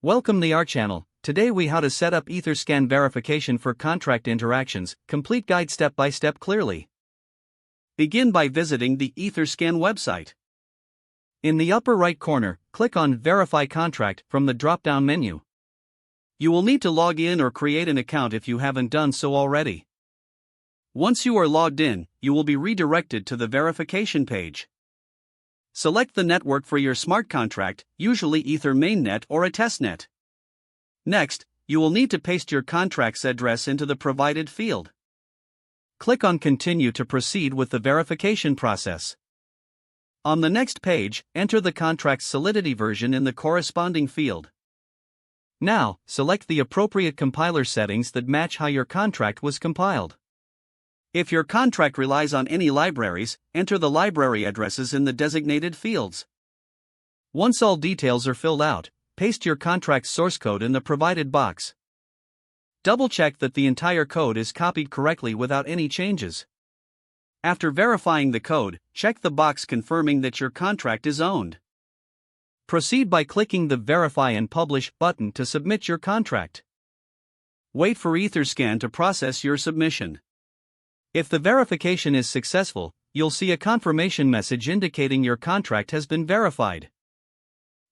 Welcome to our channel. Today we how to set up Etherscan verification for contract interactions, complete guide step by step clearly. Begin by visiting the Etherscan website. In the upper right corner, click on Verify Contract from the drop-down menu. You will need to log in or create an account if you haven't done so already. Once you are logged in, you will be redirected to the verification page. Select the network for your smart contract, usually Ether mainnet or a testnet. Next, you will need to paste your contract's address into the provided field. Click on Continue to proceed with the verification process. On the next page, enter the contract's Solidity version in the corresponding field. Now, select the appropriate compiler settings that match how your contract was compiled. If your contract relies on any libraries, enter the library addresses in the designated fields. Once all details are filled out, paste your contract's source code in the provided box. Double-check that the entire code is copied correctly without any changes. After verifying the code, check the box confirming that your contract is owned. Proceed by clicking the Verify and Publish button to submit your contract. Wait for Etherscan to process your submission. If the verification is successful, you'll see a confirmation message indicating your contract has been verified.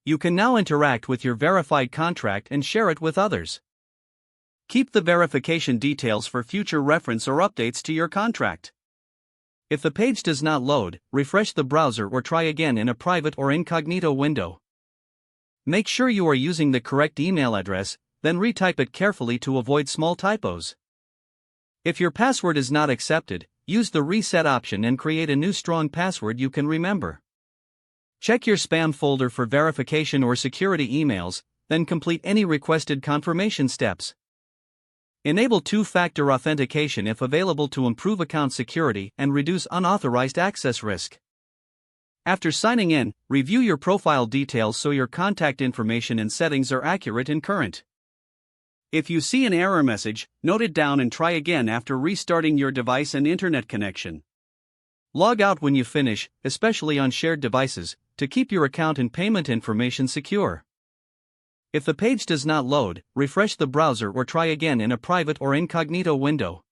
You can now interact with your verified contract and share it with others. Keep the verification details for future reference or updates to your contract. If the page does not load, refresh the browser or try again in a private or incognito window. Make sure you are using the correct email address, then retype it carefully to avoid small typos. If your password is not accepted, use the reset option and create a new strong password you can remember. Check your spam folder for verification or security emails, then complete any requested confirmation steps. Enable two-factor authentication if available to improve account security and reduce unauthorized access risk. After signing in, review your profile details so your contact information and settings are accurate and current. If you see an error message, note it down and try again after restarting your device and internet connection. Log out when you finish, especially on shared devices, to keep your account and payment information secure. If the page does not load, refresh the browser or try again in a private or incognito window.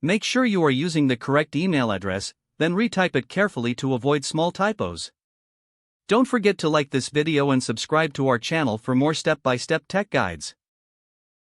Make sure you are using the correct email address, then retype it carefully to avoid small typos. Don't forget to like this video and subscribe to our channel for more step-by-step tech guides.